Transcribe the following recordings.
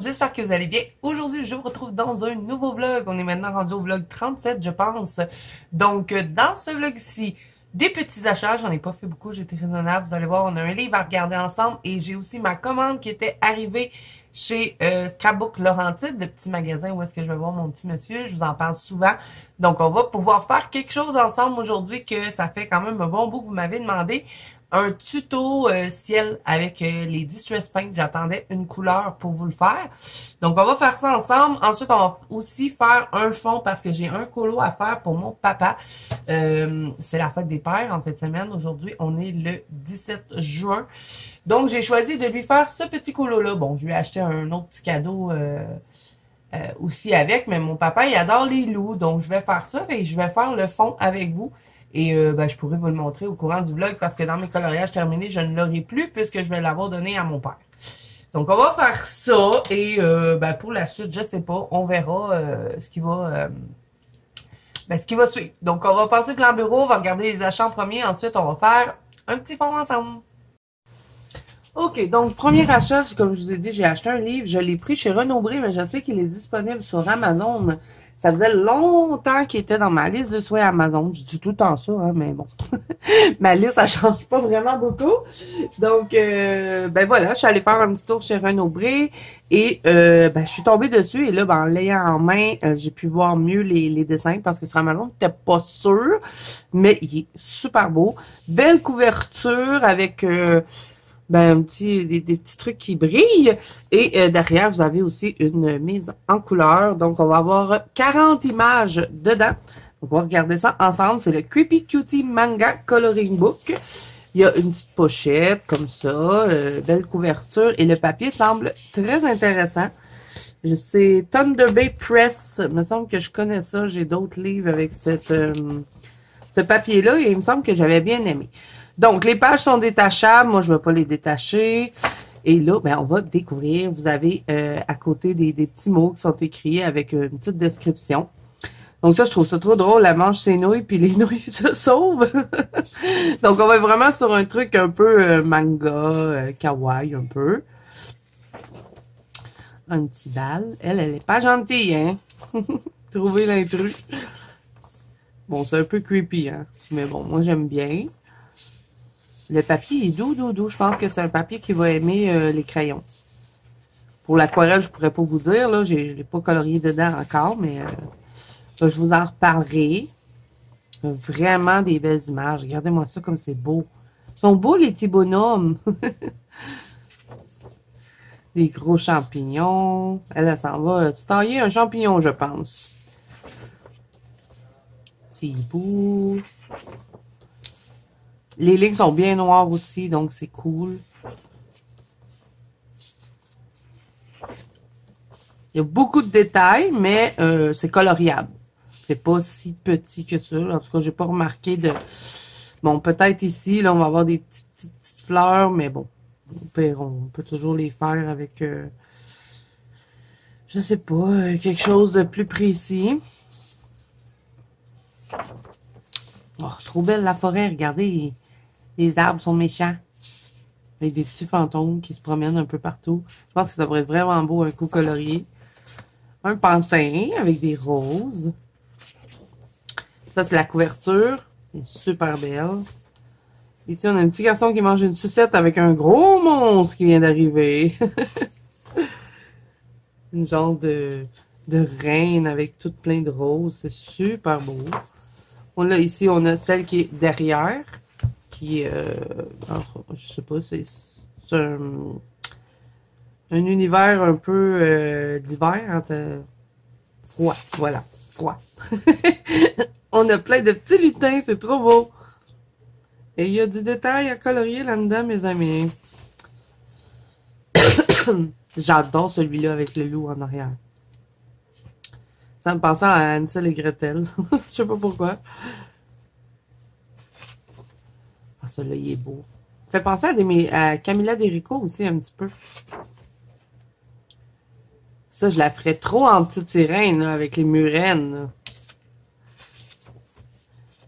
monde, j'espère que vous allez bien. Aujourd'hui, je vous retrouve dans un nouveau vlog. On est maintenant rendu au vlog 37, je pense. Donc, dans ce vlog-ci, des petits achats. J'en ai pas fait beaucoup, j'ai été raisonnable. Vous allez voir, on a un livre à regarder ensemble et j'ai aussi ma commande qui était arrivée chez Scrapbook Laurentide, le petit magasin où est-ce que je vais voir mon petit monsieur. Je vous en parle souvent. Donc, on va pouvoir faire quelque chose ensemble aujourd'hui que ça fait quand même un bon bout que vous m'avez demandé. Un tuto ciel avec les Distress Paint. J'attendais une couleur pour vous le faire. Donc, on va faire ça ensemble. Ensuite, on va aussi faire un fond parce que j'ai un colo à faire pour mon papa. C'est la fête des pères en fin de semaine. Aujourd'hui, on est le 17 juin. Donc, j'ai choisi de lui faire ce petit colo-là. Bon, je lui ai acheté un autre petit cadeau aussi avec, mais mon papa, il adore les loups. Donc, je vais faire ça et je vais faire le fond avec vous. Et je pourrais vous le montrer au courant du vlog parce que dans mes coloriages terminés, je ne l'aurai plus puisque je vais l'avoir donné à mon père. Donc, on va faire ça et pour la suite, je sais pas, on verra ce qui va suivre. Donc, on va passer plan bureau, on va regarder les achats en premier, ensuite, on va faire un petit fond ensemble. OK, donc, premier achat, comme je vous ai dit, j'ai acheté un livre, je l'ai pris chez Renaud-Bré, mais je sais qu'il est disponible sur Amazon. Ça faisait longtemps qu'il était dans ma liste de souhaits Amazon. Je dis tout le temps ça, hein, mais bon. Ma liste, ça change pas vraiment beaucoup. Donc, voilà, je suis allée faire un petit tour chez Renaud-Bré et je suis tombée dessus. Et là, en l'ayant en main, j'ai pu voir mieux les dessins parce que sur Amazon, j'étais pas sûre. Mais il est super beau. Belle couverture avec... des petits trucs qui brillent. Et derrière, vous avez aussi une mise en couleur. Donc, on va avoir 40 images dedans. Donc, on va regarder ça ensemble. C'est le Creepy Cutie Manga Coloring Book. Il y a une petite pochette comme ça. Belle couverture. Et le papier semble très intéressant. C'est Thunder Bay Press. Il me semble que je connais ça. J'ai d'autres livres avec ce papier-là. Et il me semble que j'avais bien aimé. Donc, les pages sont détachables. Moi, je ne vais pas les détacher. Et là, on va découvrir. Vous avez à côté des petits mots qui sont écrits avec une petite description. Donc ça, je trouve ça trop drôle. Elle mange ses nouilles, puis les nouilles se sauvent. Donc, on va être vraiment sur un truc un peu manga, kawaii un peu. Un petit bal. Elle est pas gentille, hein? Trouver l'intrus. Bon, c'est un peu creepy, hein? Mais bon, moi, j'aime bien. Le papier est doux, doux, doux. Je pense que c'est un papier qui va aimer les crayons. Pour l'aquarelle, je pourrais pas vous dire. Là, je l'ai pas colorié dedans encore, mais je vous en reparlerai. Vraiment des belles images. Regardez-moi ça comme c'est beau. Ils sont beaux, les petits bonhommes. Des gros champignons. Elle s'en va se tailler un champignon, je pense. Petit bout. Les lignes sont bien noires aussi, donc c'est cool. Il y a beaucoup de détails, mais c'est coloriable. C'est pas si petit que ça. En tout cas, j'ai pas remarqué de... Bon, peut-être ici, là, on va avoir des petites fleurs, mais bon. On peut toujours les faire avec... je sais pas, quelque chose de plus précis. Oh, trop belle la forêt, regardez. Les arbres sont méchants. Avec des petits fantômes qui se promènent un peu partout. Je pense que ça pourrait être vraiment beau, un coup colorié. Un pantin avec des roses. Ça, c'est la couverture. C'est super belle. Ici, on a un petit garçon qui mange une sucette avec un gros monstre qui vient d'arriver. Une genre de reine avec tout plein de roses. C'est super beau. Ici, on a celle qui est derrière. Qui, alors, je sais pas, c'est un univers un peu d'hiver, froid, voilà, froid. On a plein de petits lutins, c'est trop beau. Et il y a du détail à colorier là-dedans, mes amis. J'adore celui-là avec le loup en arrière. Ça me pensait à Hansel et Gretel. Je sais pas pourquoi. Ah, celui-là, il est beau. Fait penser à Camilla Derico aussi, un petit peu. Ça, je la ferais trop en petite sirène, là, avec les murènes. Là.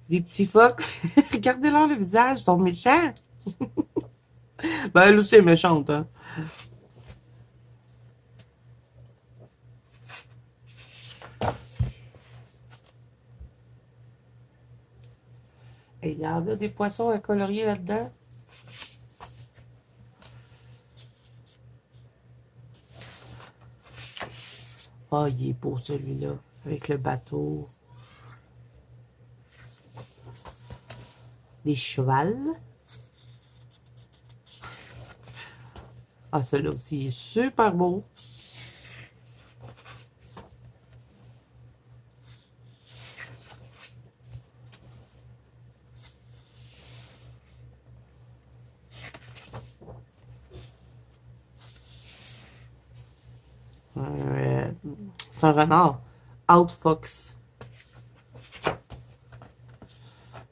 Les petits phoques. Regardez-leur le visage, ils sont méchants. Elle aussi est méchante, hein. Et il y en a des poissons à colorier là-dedans. Oh, il est beau celui-là, avec le bateau. Des chevals. Ah, celui-là aussi est super beau. C'est un renard. Outfox.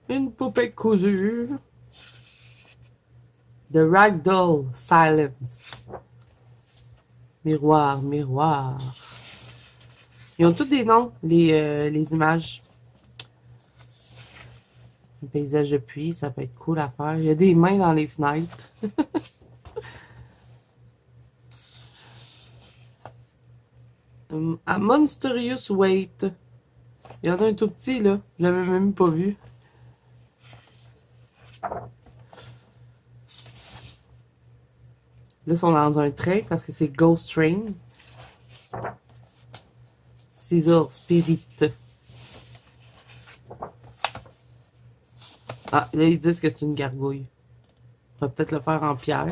Une poupée cousue. The Ragdoll Silence. Miroir, miroir. Ils ont tous des noms, les images. Un paysage de pluie, ça peut être cool à faire. Il y a des mains dans les fenêtres. A Monstrous Weight. Il y en a un tout petit, là. Je l'avais même pas vu. Là, ils sont dans un train parce que c'est Ghost Train. Scissor Spirit. Ah, là, ils disent que c'est une gargouille. On va peut-être le faire en pierre.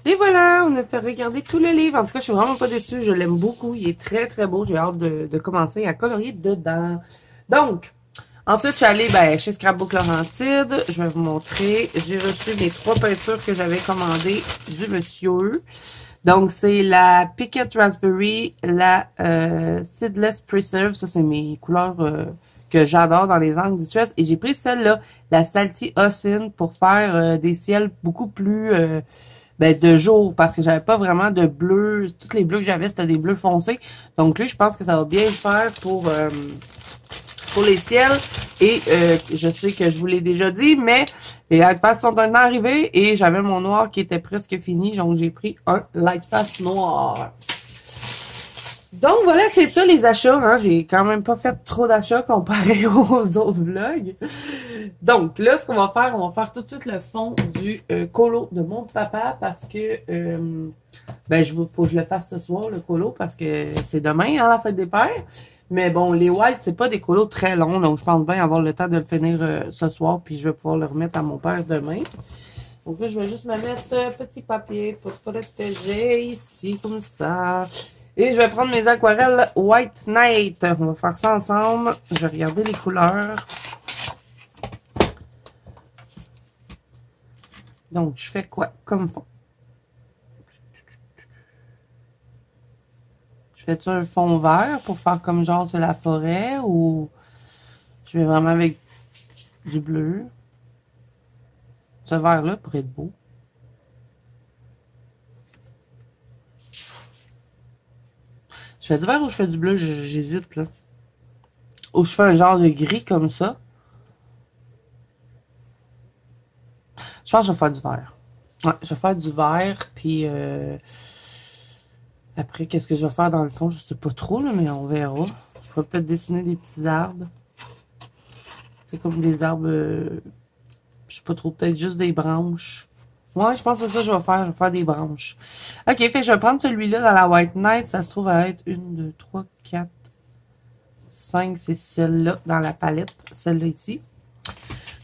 Et voilà, on a fait regarder tout le livre. En tout cas, je suis vraiment pas déçue. Je l'aime beaucoup. Il est très, très beau. J'ai hâte de commencer à colorier dedans. Donc, ensuite, je suis allée chez Scrapbook Laurentide. Je vais vous montrer. J'ai reçu mes 3 peintures que j'avais commandées du monsieur. Donc, c'est la Picket Raspberry, la Seedless Preserve. Ça, c'est mes couleurs que j'adore dans les angles distress. Et j'ai pris celle-là, la Salty Ocean, pour faire des ciels beaucoup plus... de jour, parce que j'avais pas vraiment de bleu. Tous les bleus que j'avais, c'était des bleus foncés. Donc là, je pense que ça va bien le faire pour les ciels. Et je sais que je vous l'ai déjà dit, mais les Lightpass sont maintenant arrivés et j'avais mon noir qui était presque fini. Donc j'ai pris un Lightpass noir. Donc voilà, c'est ça les achats. Hein. J'ai quand même pas fait trop d'achats comparé aux autres vlogs. Donc là, ce qu'on va faire, on va faire tout de suite le fond du colo de mon papa parce que faut que je le fasse ce soir, le colo, parce que c'est demain, hein, la fête des pères. Mais bon, les whites, c'est pas des colos très longs, donc je pense bien avoir le temps de le finir ce soir, puis je vais pouvoir le remettre à mon père demain. Donc là, je vais juste me mettre un petit papier pour protéger ici, comme ça. Et je vais prendre mes aquarelles White Night. On va faire ça ensemble. Je vais regarder les couleurs. Donc, je fais quoi comme fond? Je fais-tu un fond vert pour faire comme genre c'est la forêt ou je vais vraiment avec du bleu? Ce vert-là pourrait être beau. Je fais du vert ou je fais du bleu? J'hésite, là. Ou je fais un genre de gris comme ça. Je pense que je vais faire du vert. Ouais, je vais faire du vert, puis après, qu'est-ce que je vais faire dans le fond? Je sais pas trop, là, mais on verra. Je pourrais peut-être dessiner des petits arbres. C'est comme des arbres, je sais pas trop, peut-être juste des branches. Ouais, je pense que c'est ça que je vais faire. Je vais faire des branches. Ok, fait que je vais prendre celui-là dans la White Night. Ça se trouve à être 1, 2, 3, 4, 5. C'est celle-là dans la palette. Celle-là ici.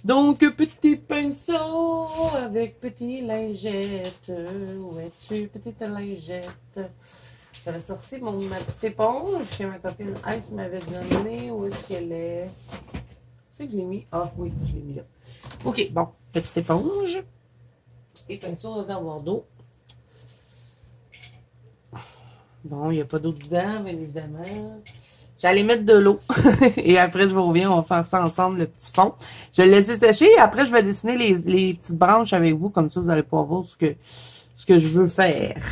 Donc, petit pinceau avec petite lingette. Où es-tu, petite lingette? J'avais sorti ma petite éponge que ma copine Ice m'avait donnée. Où est-ce qu'elle est? C'est que je l'ai mis. Ah oui, je l'ai mis là. Ok, bon. Petite éponge. Et pinceau au réservoir d'eau. Bon, il n'y a pas d'eau dedans, bien évidemment. J'allais mettre de l'eau. Et après, je vous reviens, on va faire ça ensemble, le petit fond. Je vais le laisser sécher. Et après, je vais dessiner les petites branches avec vous. Comme ça, vous allez pouvoir voir ce que je veux faire.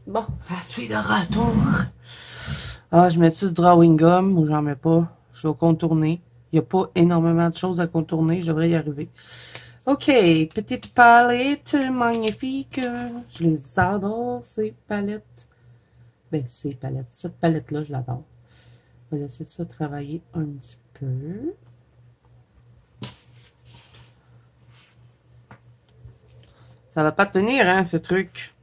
Bon, je suis de retour. Ah, je mets-tu du drawing gum ou j'en mets pas? Je vais contourner. Il n'y a pas énormément de choses à contourner. Je devrais y arriver. OK. Petite palette magnifique. Je les adore, ces palettes. Ben, ces palettes. Cette palette-là, je l'adore. On va laisser ça travailler un petit peu. Ça va pas tenir, hein, ce truc.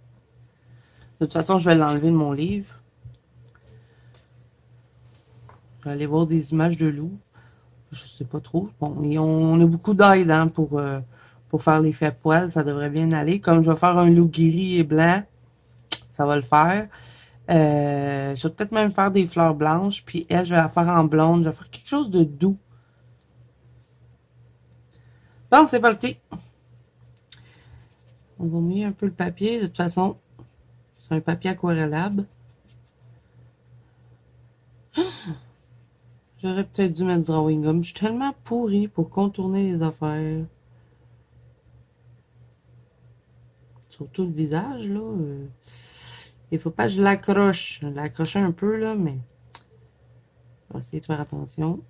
De toute façon, je vais l'enlever de mon livre. Je vais aller voir des images de loups. Je sais pas trop. Bon, et on a beaucoup d'aide hein, pour faire l'effet poil. Ça devrait bien aller. Comme je vais faire un loup gris et blanc, ça va le faire. Je vais peut-être même faire des fleurs blanches. Puis elle, je vais la faire en blonde. Je vais faire quelque chose de doux. Bon, c'est parti. On va mouiller un peu le papier. De toute façon, c'est un papier aquarellable. J'aurais peut-être dû mettre du drawing gum. Je suis tellement pourrie pour contourner les affaires. Surtout le visage, là. Il faut pas que je l'accroche. Je l'accroche un peu, là, mais... Je vais essayer de faire attention.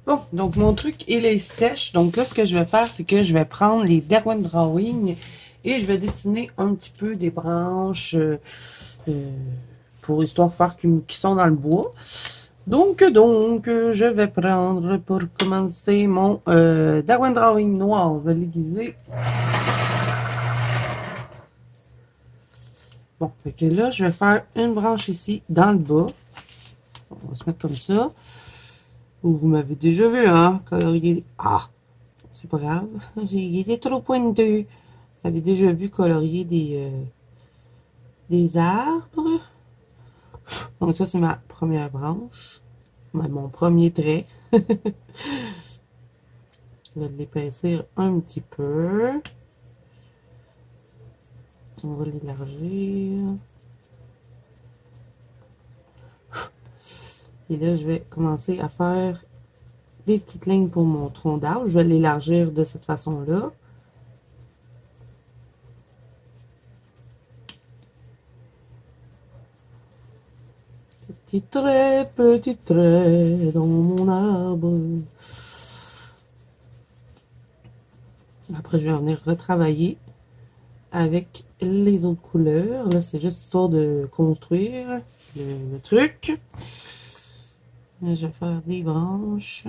Bon, donc mon truc, il est sèche. Donc là, ce que je vais faire, c'est que je vais prendre les Derwent Drawing et je vais dessiner un petit peu des branches pour histoire de faire qui sont dans le bois. Donc, je vais prendre pour commencer mon Derwent Drawing noir. Je vais l'aiguiser. Bon, fait que là, je vais faire une branche ici dans le bas. On va se mettre comme ça. Vous m'avez déjà vu, hein, colorier... Ah, c'est pas grave. J'ai été trop pointeux. J'avais déjà vu colorier des arbres. Donc ça, c'est ma première branche. Mon premier trait. Je vais l'épaissir un petit peu. On va l'élargir. Et là, je vais commencer à faire des petites lignes pour mon tronc d'arbre. Je vais l'élargir de cette façon-là. Petit trait dans mon arbre. Après, je vais venir retravailler avec les autres couleurs. Là, c'est juste histoire de construire le truc. Là, je vais faire des branches.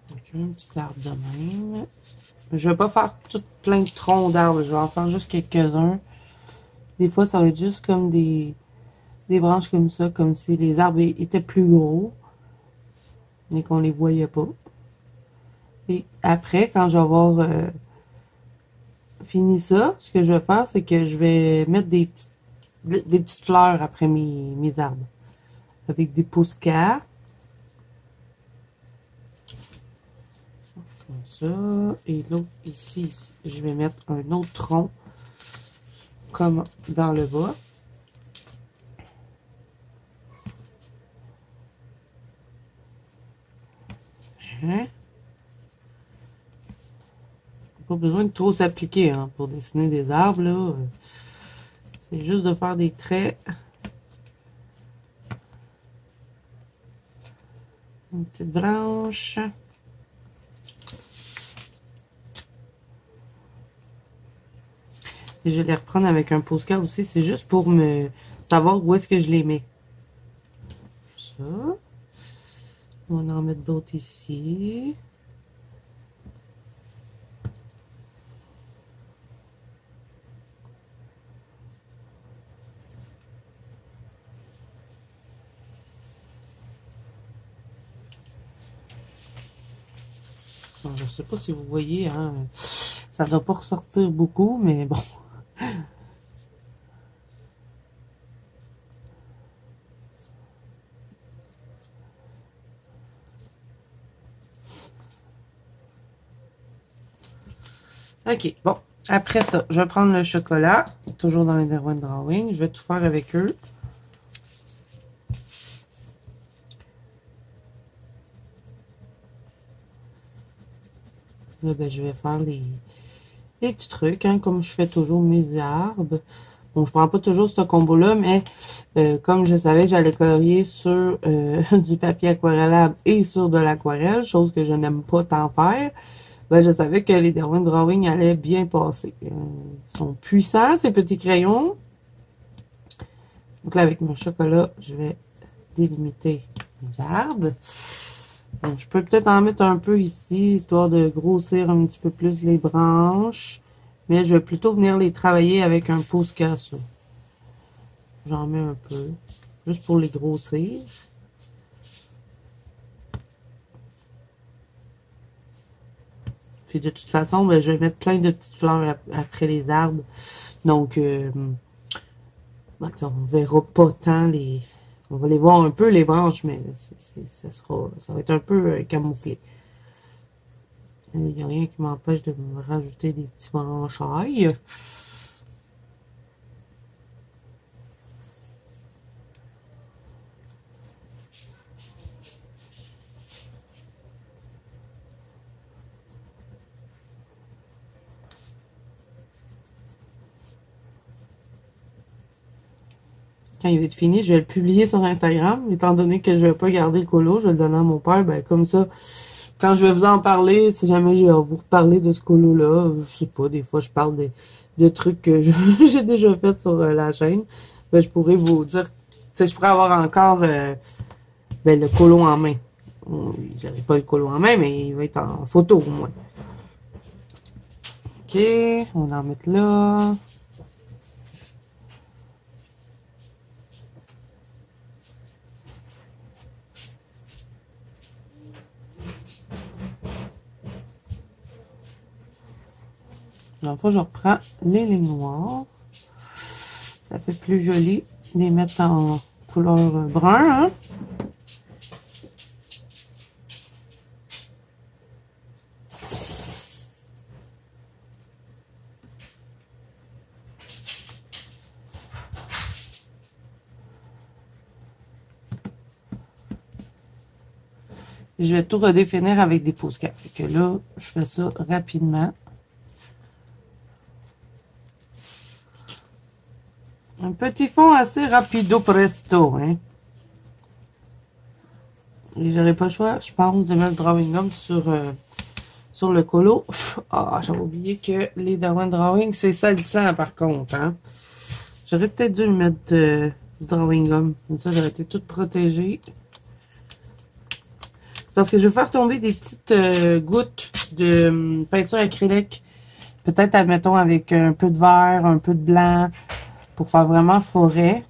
Donc, un petit arbre de même. Je vais pas faire tout plein de troncs d'arbres. Je vais en faire juste quelques-uns. Des fois, ça va être juste comme des branches comme ça, comme si les arbres étaient plus gros, mais qu'on les voyait pas. Et après, quand je vais avoir fini ça, ce que je vais faire, c'est que je vais mettre des petites fleurs après mes arbres. avec des Posca. Comme ça. Et l'autre ici, je vais mettre un autre tronc comme dans le bas. Hein? Pas besoin de trop s'appliquer hein, pour dessiner des arbres. Là. C'est juste de faire des traits. Une petite branche. Et je vais les reprendre avec un Posca aussi. C'est juste pour me savoir où est-ce que je les mets. Ça. On va en mettre d'autres ici. Je ne sais pas si vous voyez, hein, ça ne doit pas ressortir beaucoup, mais bon. OK, bon. Après ça, je vais prendre le chocolat, toujours dans les Derwent Drawing. Je vais tout faire avec eux. Là, ben, je vais faire les petits trucs, hein, comme je fais toujours mes arbres. Bon, je prends pas toujours ce combo-là, mais comme je savais que j'allais colorier sur du papier aquarellable et sur de l'aquarelle, chose que je n'aime pas tant faire, ben, je savais que les Derwent Drawing allaient bien passer. Ils sont puissants, ces petits crayons. Donc là, avec mon chocolat, je vais délimiter mes arbres. Donc, je peux peut-être en mettre un peu ici, histoire de grossir un petit peu plus les branches. Mais je vais plutôt venir les travailler avec un Posca, ça. J'en mets un peu, juste pour les grossir. Puis de toute façon, ben, je vais mettre plein de petites fleurs après les arbres. Donc, ben, on verra pas tant les... On va les voir un peu, les branches, mais ça va être un peu camouflé. Il n'y a rien qui m'empêche de me rajouter des petits branchailles. Quand il va être fini, je vais le publier sur Instagram. Étant donné que je vais pas garder le colo, je vais le donner à mon père. Ben, comme ça, quand je vais vous en parler, si jamais j'ai à vous reparler de ce colo-là, je sais pas, des fois je parle de trucs que j'ai déjà fait sur la chaîne, ben, je pourrais vous dire, tu sais, je pourrais avoir encore ben, le colo en main. J'aurai pas le colo en main, mais il va être en photo au moins. OK, on va en mettre là. La fois, je reprends les lignes noires. Ça fait plus joli de les mettre en couleur brun. Hein? Je vais tout redéfinir avec des Posca. Fait que là, je fais ça rapidement. Un petit fond assez rapido presto, hein. Et j'aurais pas le choix, je pense, de mettre le drawing gum sur le colo. Ah, j'avais oublié que les Derwent Drawing, c'est salissant par contre, hein. J'aurais peut-être dû mettre du drawing gum. Comme ça, j'aurais été toute protégée. Parce que je vais faire tomber des petites gouttes de peinture acrylique. Peut-être, admettons, avec un peu de vert, un peu de blanc, pour faire vraiment forêt.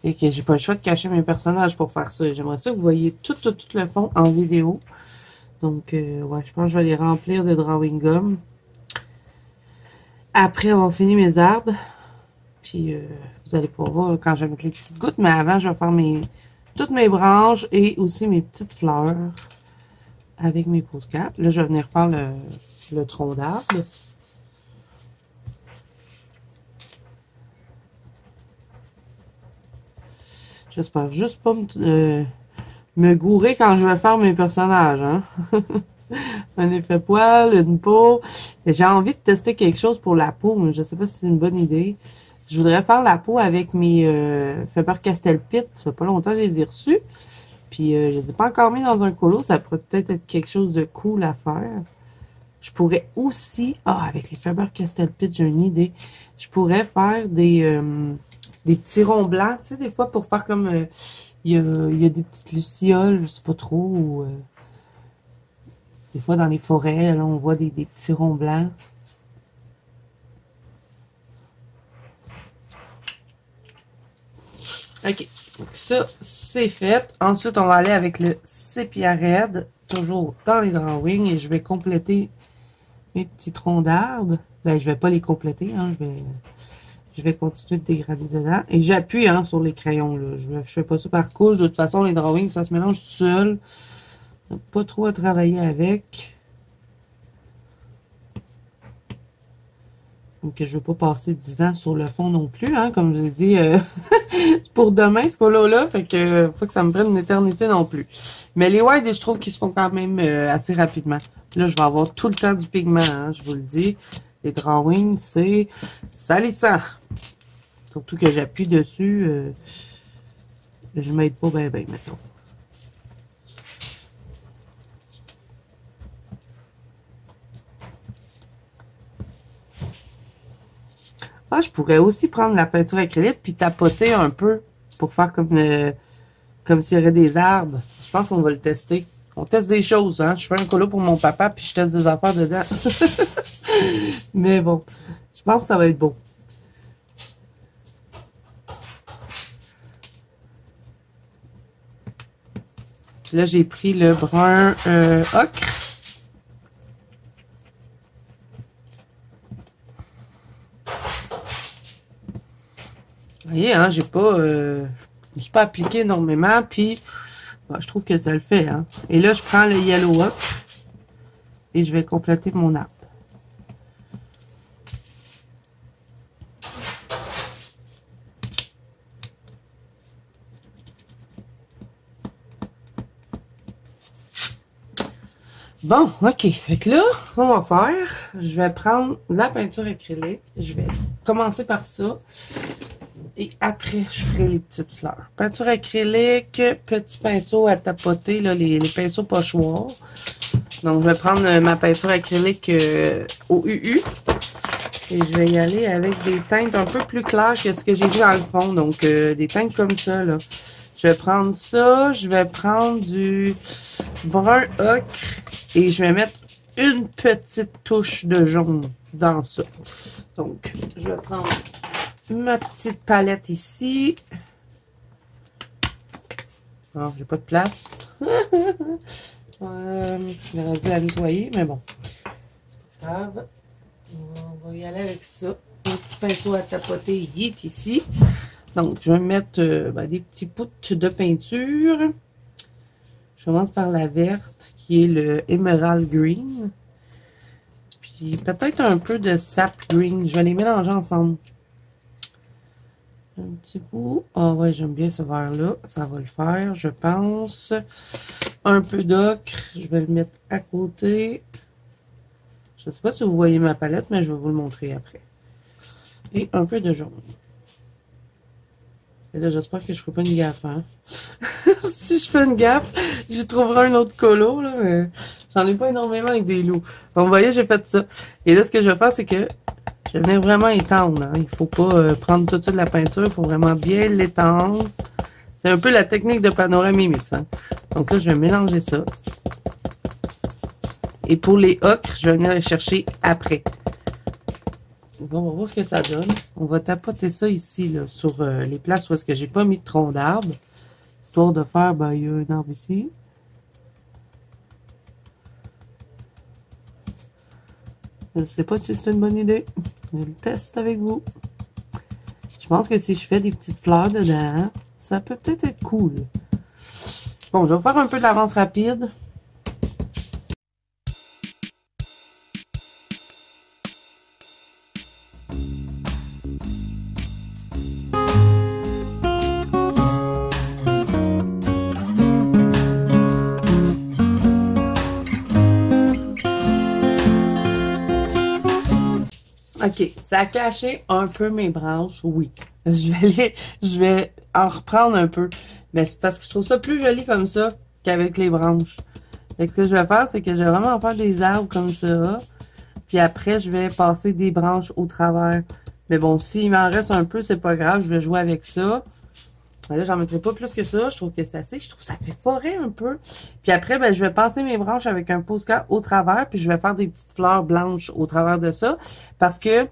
Et que j'ai pas le choix de cacher mes personnages pour faire ça. J'aimerais ça que vous voyez tout le fond en vidéo. Donc, ouais, je pense que je vais les remplir de drawing gum. Après avoir fini mes arbres. Puis, vous allez pouvoir voir quand je vais mettre les petites gouttes. Mais avant, je vais faire toutes mes branches et aussi mes petites fleurs avec mes postcards. Là, je vais venir faire le tronc d'arbre. J'espère juste pas me gourer quand je vais faire mes personnages, hein. Un effet poil, une peau. J'ai envie de tester quelque chose pour la peau, mais je sais pas si c'est une bonne idée. Je voudrais faire la peau avec mes Faber-Castell Pitt. Ça fait pas longtemps que je les ai reçus. Puis je les ai pas encore mis dans un colo. Ça pourrait peut-être être quelque chose de cool à faire. Je pourrais aussi... Ah, avec les Faber-Castell Pitt, j'ai une idée. Je pourrais faire des petits ronds blancs. Tu sais, des fois, pour faire comme... il y a des petites lucioles, je sais pas trop, ou... des fois, dans les forêts, là, on voit des petits ronds blancs. OK. Donc ça, c'est fait. Ensuite, on va aller avec le sépia raide, toujours dans les drawings, et je vais compléter mes petits troncs d'arbres. Ben, je vais pas les compléter, hein, je vais continuer de dégrader dedans. Et j'appuie, hein, sur les crayons, là. Je fais pas ça par couche. De toute façon, les drawings, ça se mélange tout seul. Pas trop à travailler avec. Donc, je ne veux pas passer 10 ans sur le fond non plus, hein, comme je l'ai dit. C'est pour demain, ce colo-là. Fait que, faut que ça me prenne une éternité non plus. Mais les whites, je trouve qu'ils se font quand même assez rapidement. Là, je vais avoir tout le temps du pigment, hein, je vous le dis. Les drawings, c'est salissant. Surtout que j'appuie dessus. Je ne m'aide pas bien, mettons. Ah, je pourrais aussi prendre la peinture acrylique puis tapoter un peu pour faire comme s'il y aurait des arbres. Je pense qu'on va le tester. On teste des choses, hein. Je fais un colo pour mon papa puis je teste des affaires dedans. Mais bon, je pense que ça va être beau. Là, j'ai pris le brun ocre. Vous voyez, hein, j'ai pas... je me suis pas appliqué énormément, puis bon, je trouve que ça le fait, hein. Et là, je prends le yellow ocre et je vais compléter mon arbre. Bon, ok. Fait que là, ce qu'on va faire, je vais prendre la peinture acrylique. Je vais commencer par ça. Et après, je ferai les petites fleurs. Peinture acrylique, petit pinceau à tapoter, là, les pinceaux pochoirs. Donc, je vais prendre ma peinture acrylique au UU. Et je vais y aller avec des teintes un peu plus claires que ce que j'ai vu dans le fond. Donc, des teintes comme ça, là. Je vais prendre ça. Je vais prendre du brun ocre. Et je vais mettre une petite touche de jaune dans ça. Donc, je vais prendre ma petite palette ici. Oh, j'ai pas de place. J'aurais dû la nettoyer, mais bon. C'est pas grave. On va y aller avec ça. Un petit pinceau à tapoter, il est ici. Donc, je vais mettre des petits poutres de peinture. Je commence par la verte, qui est le Emerald Green. Puis peut-être un peu de Sap Green. Je vais les mélanger ensemble. Un petit bout. Ah ouais, j'aime bien ce vert-là. Ça va le faire, je pense. Un peu d'ocre. Je vais le mettre à côté. Je ne sais pas si vous voyez ma palette, mais je vais vous le montrer après. Et un peu de jaune. Et là, j'espère que je ne ferai pas une gaffe, hein. Si je fais une gaffe, je trouverai un autre colo, là, mais j'en ai pas énormément avec des loups. Donc, vous voyez, j'ai fait ça. Et là, ce que je vais faire, c'est que je vais venir vraiment étendre, hein. Il faut pas prendre tout de suite de la peinture, il faut vraiment bien l'étendre. C'est un peu la technique de Panoramimix, hein. Donc là, je vais mélanger ça. Et pour les ocres, je vais venir les chercher après. Donc, on va voir ce que ça donne. On va tapoter ça ici, là, sur les places où est-ce que j'ai pas mis de tronc d'arbre. Histoire de faire, il y a un arbre ici. Je ne sais pas si c'est une bonne idée. Je le teste avec vous. Je pense que si je fais des petites fleurs dedans, ça peut peut-être être cool. Bon, je vais faire un peu de l'avance rapide. OK, ça a caché un peu mes branches, oui. Je vais en reprendre un peu. Mais c'est parce que je trouve ça plus joli comme ça qu'avec les branches. Fait que ce que je vais faire, c'est que je vais vraiment faire des arbres comme ça. Puis après, je vais passer des branches au travers. Mais bon, s'il m'en reste un peu, c'est pas grave, je vais jouer avec ça. Ben là, j'en mettrai pas plus que ça. Je trouve que c'est assez. Je trouve que ça fait forêt un peu. Puis après, ben, je vais passer mes branches avec un posca au travers. Puis je vais faire des petites fleurs blanches au travers de ça. Parce que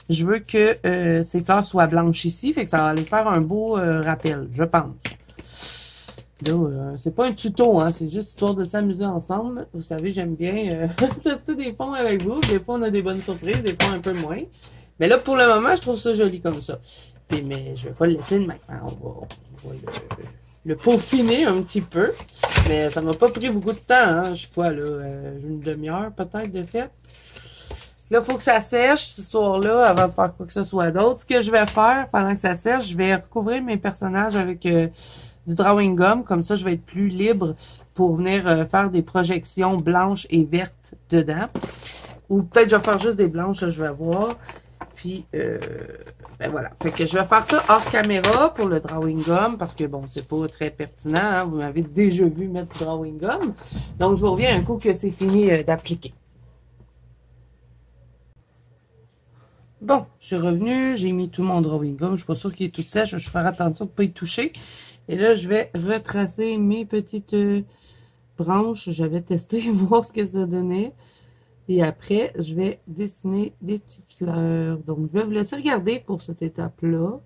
je veux que ces fleurs soient blanches ici. Fait que ça va aller faire un beau rappel, je pense. Là, c'est pas un tuto, hein. C'est juste histoire de s'amuser ensemble. Vous savez, j'aime bien tester des fonds avec vous. Des fois, on a des bonnes surprises. Des fois, un peu moins. Mais là, pour le moment, je trouve ça joli comme ça. Puis, mais je vais pas le laisser de maintenant. On va le peaufiner un petit peu. Mais ça m'a pas pris beaucoup de temps. Hein. Je sais pas, là, une demi-heure peut-être de fait. Là, il faut que ça sèche ce soir-là avant de faire quoi que ce soit d'autre. Ce que je vais faire pendant que ça sèche, je vais recouvrir mes personnages avec du drawing gum. Comme ça, je vais être plus libre pour venir faire des projections blanches et vertes dedans. Ou peut-être je vais faire juste des blanches, là, je vais voir. Puis, ben voilà. Fait que je vais faire ça hors caméra pour le drawing gum parce que, bon, c'est pas très pertinent. Hein? Vous m'avez déjà vu mettre du drawing gum. Donc, je vous reviens un coup que c'est fini d'appliquer. Bon, je suis revenue. J'ai mis tout mon drawing gum. Je suis pas sûre qu'il est tout sèche. Je vais faire attention de ne pas y toucher. Et là, je vais retracer mes petites branches. J'avais testé, voir ce que ça donnait. Et après, je vais dessiner des petites fleurs. Donc, je vais vous laisser regarder pour cette étape-là.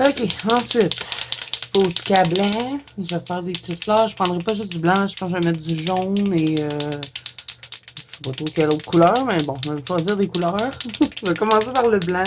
OK, ensuite, posca blanc. Je vais faire des petites fleurs. Je prendrai pas juste du blanc, je pense que je vais mettre du jaune et je sais pas trop quelle autre couleur, mais bon, je vais choisir des couleurs. Je vais commencer par le blanc.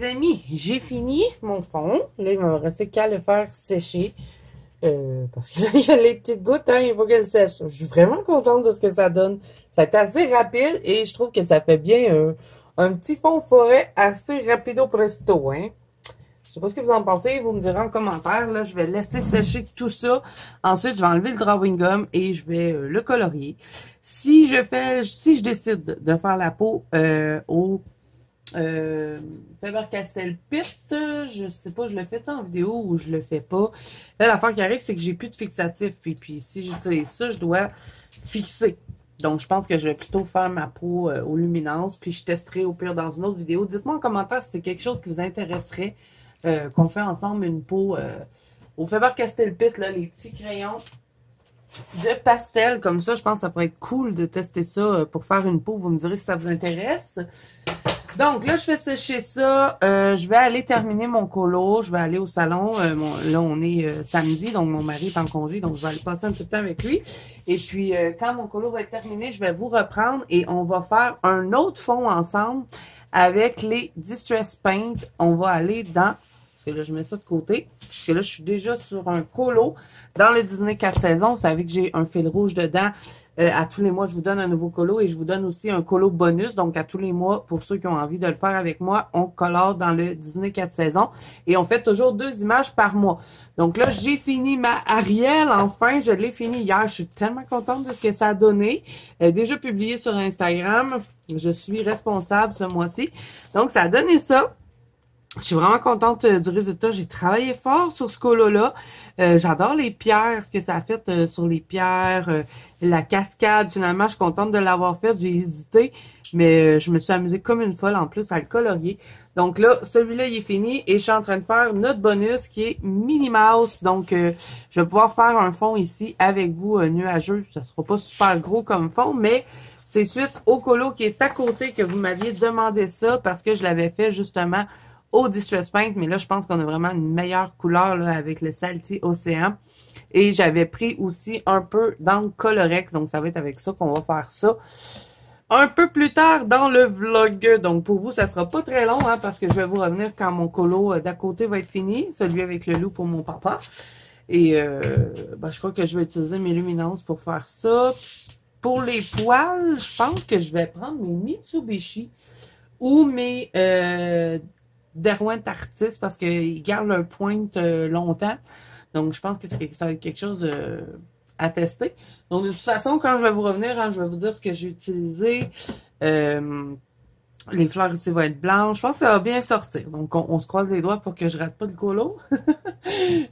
les amis, j'ai fini mon fond. Là, il me restait qu'à le faire sécher. Parce que là, il y a les petites gouttes, hein, il faut qu'elles sèchent. Je suis vraiment contente de ce que ça donne. Ça a été assez rapide et je trouve que ça fait bien un petit fond forêt assez rapido presto, hein. Je sais pas ce que vous en pensez, vous me direz en commentaire. Là, je vais laisser sécher tout ça. Ensuite, je vais enlever le drawing gum et je vais le colorier. Si je décide de faire la peau au Faber-Castell Pit, je sais pas, je le fais en vidéo ou je le fais pas. Là, l'affaire qui arrive, c'est que j'ai plus de fixatif. Puis si j'utilise ça, je dois fixer. Donc, je pense que je vais plutôt faire ma peau aux luminances. Puis je testerai au pire dans une autre vidéo. Dites-moi en commentaire si c'est quelque chose qui vous intéresserait. Qu'on fait ensemble une peau au Faber-Castell Pit, là, les petits crayons de pastel comme ça. Je pense que ça pourrait être cool de tester ça pour faire une peau. Vous me direz si ça vous intéresse. Donc là, je fais sécher ça. Je vais aller terminer mon colo. Je vais aller au salon. Là, on est samedi, donc mon mari est en congé. Donc, je vais aller passer un peu de temps avec lui. Et puis, quand mon colo va être terminé, je vais vous reprendre et on va faire un autre fond ensemble avec les Distress Paint. On va aller dans... Parce que là, je mets ça de côté. Parce que là, je suis déjà sur un colo. Dans le Disney 4 saisons, vous savez que j'ai un fil rouge dedans. À tous les mois, je vous donne un nouveau colo et je vous donne aussi un colo bonus. Donc, à tous les mois, pour ceux qui ont envie de le faire avec moi, on colore dans le Disney 4 saisons. Et on fait toujours 2 images par mois. Donc là, j'ai fini ma Ariel. Enfin, je l'ai fini hier. Je suis tellement contente de ce que ça a donné. Déjà publié sur Instagram. Je suis responsable ce mois-ci. Donc, ça a donné ça. Je suis vraiment contente du résultat. J'ai travaillé fort sur ce colo-là. J'adore les pierres, ce que ça a fait sur les pierres, la cascade. Finalement, je suis contente de l'avoir fait. J'ai hésité, mais je me suis amusée comme une folle en plus à le colorier. Donc là, celui-là, il est fini et je suis en train de faire notre bonus qui est Minnie Mouse. Donc, je vais pouvoir faire un fond ici avec vous nuageux. Ça sera pas super gros comme fond, mais c'est suite au colo qui est à côté que vous m'aviez demandé ça parce que je l'avais fait justement au Distress Paint, mais là, je pense qu'on a vraiment une meilleure couleur là, avec le Salty Océan. Et j'avais pris aussi un peu dans le Colorex, donc ça va être avec ça qu'on va faire ça un peu plus tard dans le vlog. Donc, pour vous, ça sera pas très long, hein, parce que je vais vous revenir quand mon colo d'à côté va être fini, celui avec le loup pour mon papa. Et je crois que je vais utiliser mes luminances pour faire ça. Pour les poils, je pense que je vais prendre mes Mitsubishi ou mes... Derwent Artist parce qu'ils gardent leur pointe longtemps. Donc, je pense que ça va être quelque chose à tester. Donc, de toute façon, quand je vais vous revenir, hein, je vais vous dire ce que j'ai utilisé. Les fleurs ici vont être blanches. Je pense que ça va bien sortir. Donc, on se croise les doigts pour que je rate pas le colo.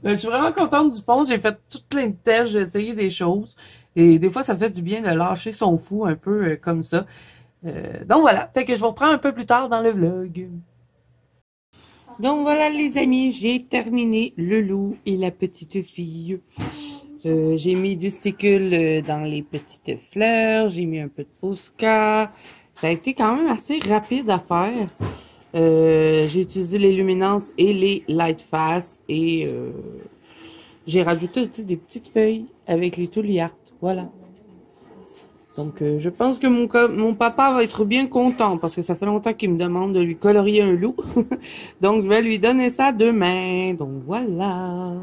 Je suis vraiment contente du fond. J'ai fait toutes plein de tests. J'ai essayé des choses. Et des fois, ça fait du bien de lâcher son fou un peu comme ça. Donc, voilà. Fait que je vous reprends un peu plus tard dans le vlog. Donc voilà les amis, j'ai terminé le loup et la petite fille. J'ai mis du sticule dans les petites fleurs, j'ai mis un peu de Posca. Ça a été quand même assez rapide à faire. J'ai utilisé les luminances et les light fast et j'ai rajouté aussi des petites feuilles avec les Tully Art. Voilà. Donc, je pense que mon papa va être bien content parce que ça fait longtemps qu'il me demande de lui colorier un loup. Donc, je vais lui donner ça demain. Donc, voilà.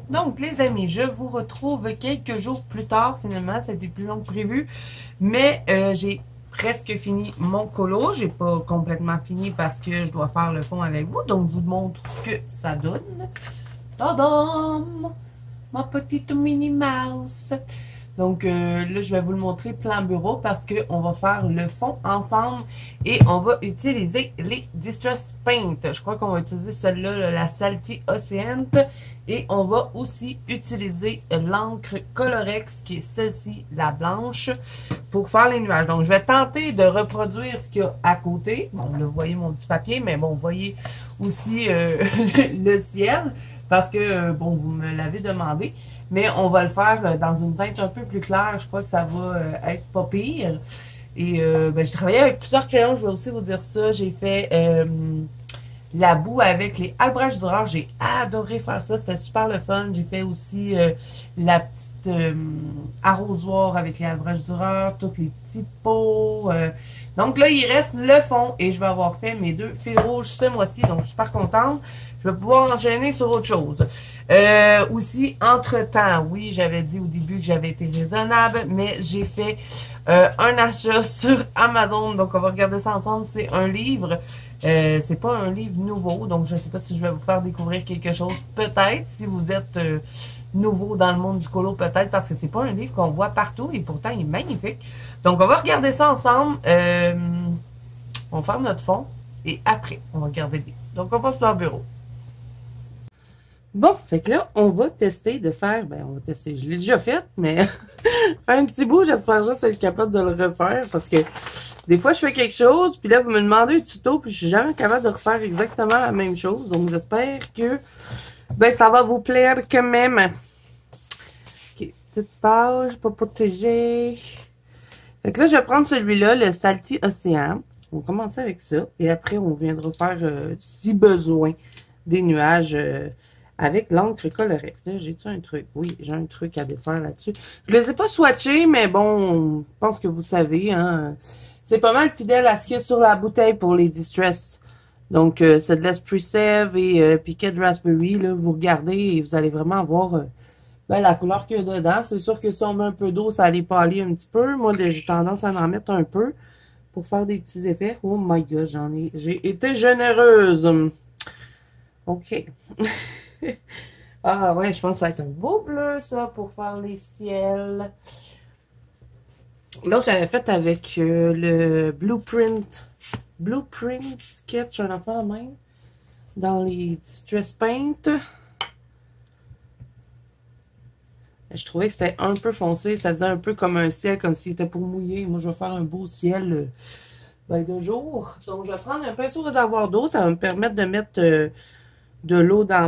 Donc, les amis, je vous retrouve quelques jours plus tard. Finalement, c'était plus long que prévu. Mais j'ai presque fini mon colo. J'ai pas complètement fini parce que je dois faire le fond avec vous. Donc, je vous montre ce que ça donne. Tadam! Ma petite Minnie Mouse. Donc là, je vais vous le montrer plan bureau parce qu'on va faire le fond ensemble et on va utiliser les Distress Paint. Je crois qu'on va utiliser celle-là, la Salty Ocean. Et on va aussi utiliser l'encre Colorex qui est celle-ci, la blanche, pour faire les nuages. Donc, je vais tenter de reproduire ce qu'il y a à côté. Bon, là, vous voyez mon petit papier, mais bon, vous voyez aussi le ciel. Parce que, bon, vous me l'avez demandé. Mais on va le faire dans une teinte un peu plus claire. Je crois que ça va être pas pire. Et j'ai travaillé avec plusieurs crayons. Je vais aussi vous dire ça. J'ai fait la boue avec les albrages d'horreur. J'ai adoré faire ça, c'était super le fun. J'ai fait aussi la petite arrosoir avec les albrages d'horreur, tous les petits pots. Donc là, il reste le fond et je vais avoir fait mes 2 fils rouges ce mois-ci, donc je suis super contente. Je vais pouvoir enchaîner sur autre chose. Aussi, entre-temps, oui, j'avais dit au début que j'avais été raisonnable, mais j'ai fait un achat sur Amazon. Donc, on va regarder ça ensemble. C'est un livre. C'est pas un livre nouveau, donc je ne sais pas si je vais vous faire découvrir quelque chose. Peut-être, si vous êtes nouveau dans le monde du colo, peut-être, parce que c'est pas un livre qu'on voit partout et pourtant il est magnifique. Donc, on va regarder ça ensemble. On va faire notre fond et après, on va regarder le livre. Donc, on passe par le bureau. Bon, fait que là, on va tester de faire, on va tester, je l'ai déjà fait, mais un petit bout, j'espère juste être capable de le refaire, parce que des fois, je fais quelque chose, puis là, vous me demandez un tuto, puis je suis jamais capable de refaire exactement la même chose, donc j'espère que, ça va vous plaire quand même. Ok, petite page, pas protégée. Fait que là, je vais prendre celui-là, le Salty Océan. On va commencer avec ça, et après, on viendra faire, si besoin, des nuages, avec l'encre Colorex. Là, j'ai-tu un truc? Oui, j'ai un truc à défaire là-dessus. Je les ai pas swatchés, mais bon, je pense que vous savez, hein. C'est pas mal fidèle à ce qu'il y a sur la bouteille pour les Distress. Donc, c'est de l'Esprit Sève et Piquet de Raspberry, là. Vous regardez et vous allez vraiment avoir la couleur qu'il y a dedans. C'est sûr que si on met un peu d'eau, ça allait pâlir un petit peu. Moi, j'ai tendance à en mettre un peu pour faire des petits effets. Oh my god, j'ai été généreuse. OK. Ah ouais, je pense que ça va être un beau bleu, ça, pour faire les ciels. Là, j'avais fait avec le Blueprint Sketch, un enfant même, dans les Distress Paint. Je trouvais que c'était un peu foncé, ça faisait un peu comme un ciel, comme s'il était pour mouiller. Moi, je vais faire un beau ciel de jour. Donc, je vais prendre un pinceau réservoir d'eau, ça va me permettre de mettre de l'eau dans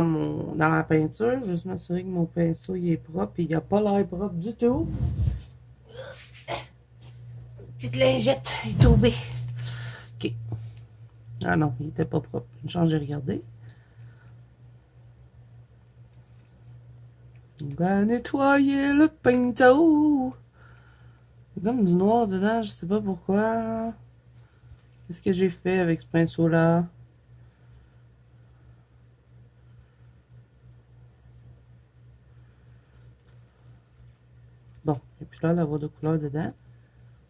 ma peinture. Juste m'assurer que mon pinceau il est propre et il n'a pas l'air propre du tout. Petite lingette est tombée. OK. Ah non, il était pas propre. Une chance, j'ai regardé. On va nettoyer le pinceau. C'est comme du noir dedans, je sais pas pourquoi. Qu'est-ce que j'ai fait avec ce pinceau-là? Bon, il n'y a plus l'air d'avoir de couleur dedans.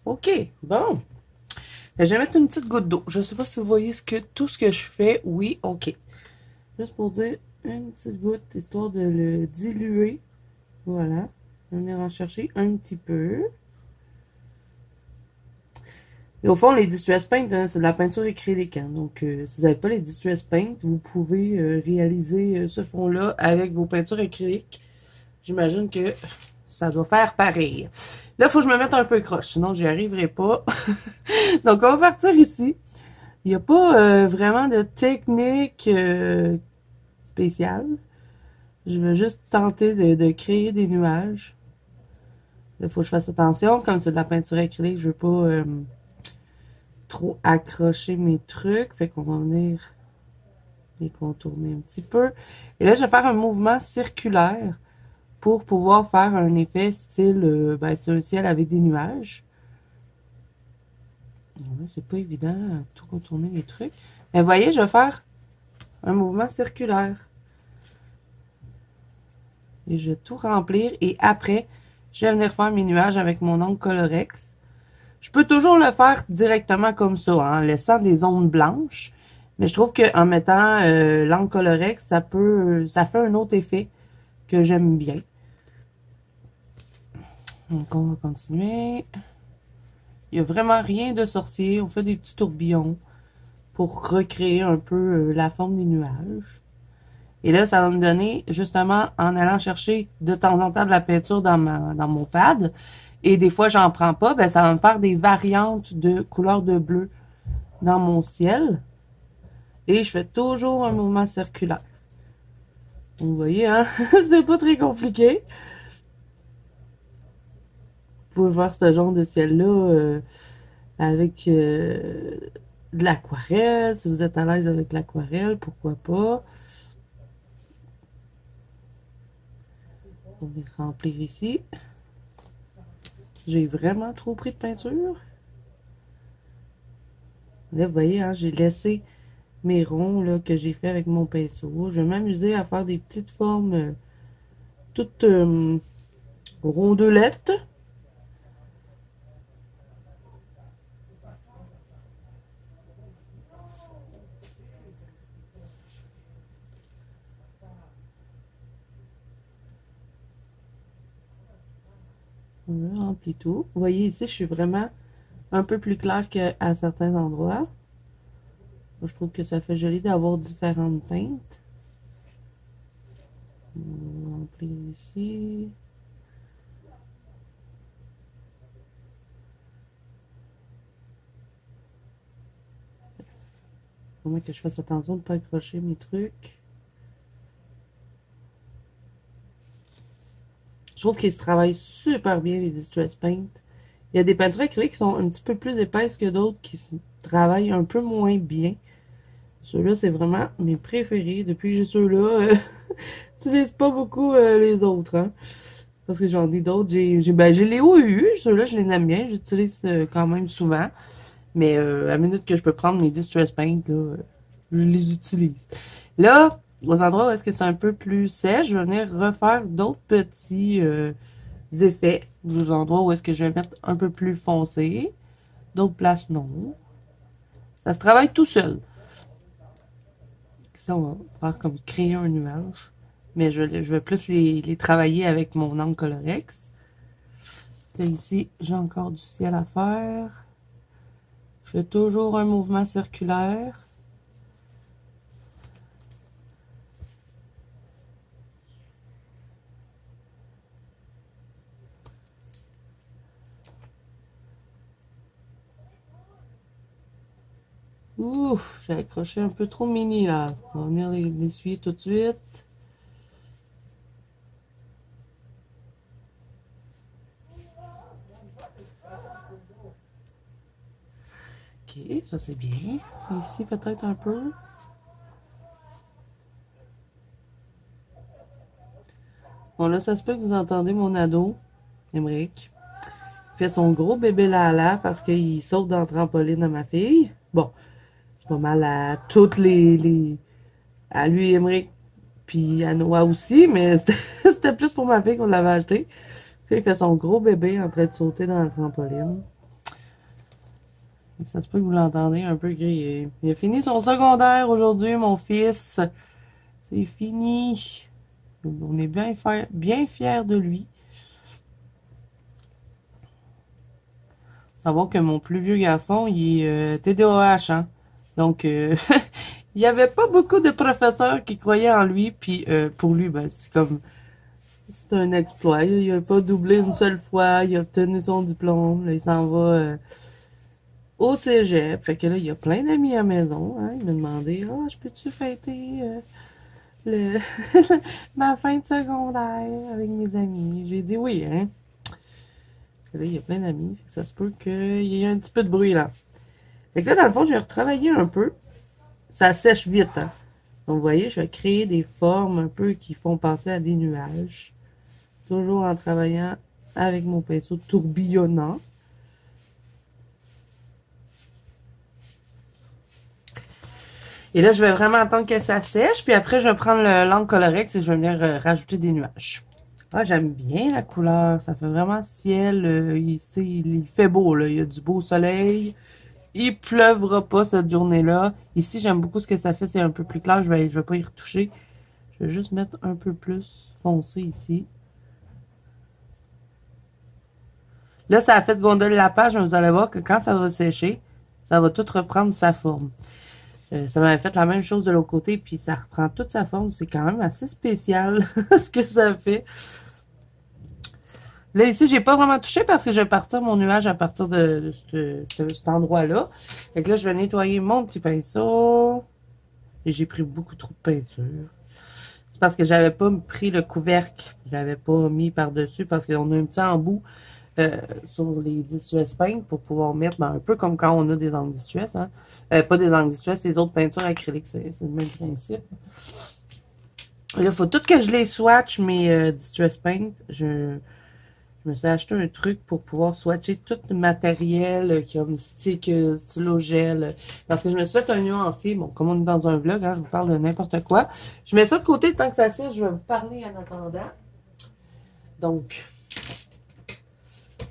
OK, bon. Je vais mettre une petite goutte d'eau. Je ne sais pas si vous voyez tout ce que je fais. Oui, OK. Juste pour dire une petite goutte, histoire de le diluer. Voilà. On va venir en chercher un petit peu. Et au fond, les Distress Paint, hein, c'est de la peinture acrylique. Hein. Donc, si vous n'avez pas les Distress Paint, vous pouvez réaliser ce fond-là avec vos peintures acryliques. J'imagine que ça doit faire pareil. Là, il faut que je me mette un peu croche, sinon j'y arriverai pas. Donc, on va partir ici. Il n'y a pas vraiment de technique spéciale. Je vais juste tenter de créer des nuages. Là, il faut que je fasse attention. Comme c'est de la peinture acrylique, je veux pas trop accrocher mes trucs. Fait qu'on va venir les contourner un petit peu. Et là, je vais faire un mouvement circulaire pour pouvoir faire un effet style, c'est un ciel avec des nuages. C'est pas évident à tout contourner les trucs. Mais vous voyez, je vais faire un mouvement circulaire. Et je vais tout remplir. Et après, je vais venir faire mes nuages avec mon ongle Colorex. Je peux toujours le faire directement comme ça, en laissant des ondes blanches. Mais je trouve qu'en mettant l'ongle Colorex, ça fait un autre effet que j'aime bien. Donc, on va continuer. Il n'y a vraiment rien de sorcier. On fait des petits tourbillons pour recréer un peu la forme des nuages. Et là, ça va me donner, justement, en allant chercher de temps en temps de la peinture dans mon pad, et des fois, j'en prends pas, ça va me faire des variantes de couleur de bleu dans mon ciel. Et je fais toujours un mouvement circulaire. Vous voyez, hein? C'est pas très compliqué. Vous pouvez voir ce genre de ciel-là avec de l'aquarelle. Si vous êtes à l'aise avec l'aquarelle, pourquoi pas. On va remplir ici. J'ai vraiment trop pris de peinture. Là, vous voyez, hein, j'ai laissé mes ronds là, que j'ai fait avec mon pinceau. Je vais m'amuser à faire des petites formes toutes rondelettes. On remplit tout. Vous voyez ici, je suis vraiment un peu plus clair qu'à certains endroits. Je trouve que ça fait joli d'avoir différentes teintes. On va remplir ici. Faut moins que je fasse attention de ne pas accrocher mes trucs. Je trouve qu'ils se travaillent super bien, les Distress Paint. Il y a des peintures acryliques qui sont un petit peu plus épaisses que d'autres qui se travaillent un peu moins bien. Ceux-là, c'est vraiment mes préférés. Depuis que j'ai ceux-là, j'utilise pas beaucoup les autres. Hein, parce que j'en ai d'autres. J'ai les OU. Ceux-là, je les aime bien. J'utilise quand même souvent. Mais à la minute que je peux prendre mes Distress Paint, là, je les utilise. Là, aux endroits où est-ce que c'est un peu plus sèche, je vais venir refaire d'autres petits effets. Aux endroits où est-ce que je vais mettre un peu plus foncé. D'autres places, non. Ça se travaille tout seul. Ça, on va faire comme créer un nuage. Mais je vais plus les travailler avec mon encre Colorex. Et ici, j'ai encore du ciel à faire. Je fais toujours un mouvement circulaire. Ouf, j'ai accroché un peu trop mini là. On va venir l'essuyer tout de suite. Ok, ça c'est bien. Ici peut-être un peu. Bon là, ça se peut que vous entendez mon ado, Emmerich. Il fait son gros bébé là parce qu'il saute dans le trampoline à ma fille. Bon, c'est pas mal à toutes à lui, Emmerich, puis à Noah aussi, mais c'était plus pour ma fille qu'on l'avait acheté. Puis il fait son gros bébé en train de sauter dans le trampoline. Ça se peut que vous l'entendez un peu griller. Il a fini son secondaire aujourd'hui, mon fils. C'est fini. On est bien fiers de lui. Savoir que mon plus vieux garçon, il est TDAH, hein. Donc, il n'y avait pas beaucoup de professeurs qui croyaient en lui. Puis, pour lui, ben, c'est un exploit. Il n'a pas doublé une seule fois. Il a obtenu son diplôme. Là, il s'en va au cégep. Fait que là, il y a plein d'amis à la maison. Hein. Il m'a demandé, je peux-tu fêter le ma fin de secondaire avec mes amis? J'ai dit oui, hein. Là, il y a plein d'amis. Ça se peut qu'il y ait un petit peu de bruit là. Fait que là, dans le fond, j'ai retravaillé un peu. Ça sèche vite, hein. Donc, vous voyez, je vais créer des formes un peu qui font penser à des nuages. Toujours en travaillant avec mon pinceau tourbillonnant. Et là, je vais vraiment attendre que ça sèche. Puis après, je vais prendre l'encre Colorex et je vais venir rajouter des nuages. Ah, j'aime bien la couleur. Ça fait vraiment ciel. Il fait beau, là. Il y a du beau soleil. Il pleuvra pas cette journée-là. Ici, j'aime beaucoup ce que ça fait. C'est un peu plus clair. Je vais pas y retoucher. Je vais juste mettre un peu plus foncé ici. Là, ça a fait gondoler la page, mais vous allez voir que quand ça va sécher, ça va tout reprendre sa forme. Ça m'avait fait la même chose de l'autre côté, puis ça reprend toute sa forme. C'est quand même assez spécial ce que ça fait. Là, ici, j'ai pas vraiment touché parce que je vais partir mon nuage à partir de cet endroit-là. Fait que là, je vais nettoyer mon petit pinceau. Et j'ai pris beaucoup trop de peinture. C'est parce que j'avais pas pris le couvercle. Je l'avais pas mis par-dessus parce qu'on a un petit embout sur les Distress Paint pour pouvoir mettre, ben, un peu comme quand on a des angles Distress, hein. Pas des angles Distress, les autres peintures acryliques, c'est le même principe. Là, il faut tout que je les swatch, mes Distress Paint. Je me suis acheté un truc pour pouvoir swatcher tout le matériel comme stick, stylo gel. Parce que je me suis fait un nuancier. Bon, comme on est dans un vlog, hein, je vous parle de n'importe quoi. Je mets ça de côté tant que ça sèche. Je vais vous parler en attendant. Donc,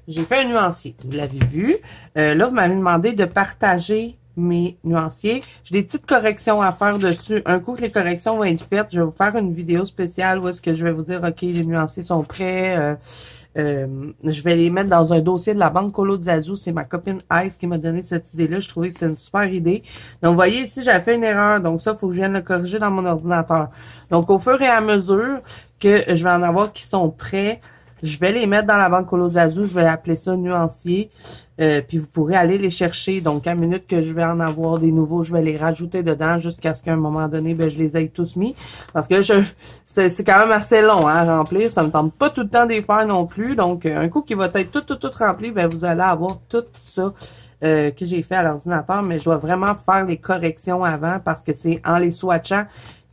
j'ai fait un nuancier. Vous l'avez vu. Là, vous m'avez demandé de partager mes nuanciers. J'ai des petites corrections à faire dessus. Un coup que les corrections vont être faites, je vais vous faire une vidéo spéciale où est-ce que je vais vous dire, OK, les nuanciers sont prêts. Je vais les mettre dans un dossier de la banque Colo Zazu. C'est ma copine Ice qui m'a donné cette idée-là. Je trouvais que c'était une super idée. Donc, vous voyez ici, j'ai fait une erreur. Donc, ça, il faut que je vienne le corriger dans mon ordinateur. Donc, au fur et à mesure que je vais en avoir qui sont prêts, je vais les mettre dans la banque Colo Zazu. Je vais appeler ça nuancier. Puis vous pourrez aller les chercher. Donc, à minute que je vais en avoir des nouveaux, je vais les rajouter dedans jusqu'à ce qu'à un moment donné, ben, je les ai tous mis. Parce que c'est quand même assez long hein, à remplir. Ça me tente pas tout le temps de les faire non plus. Donc, un coup qui va être tout rempli, ben, vous allez avoir tout ça que j'ai fait à l'ordinateur. Mais je dois vraiment faire les corrections avant parce que c'est en les swatchant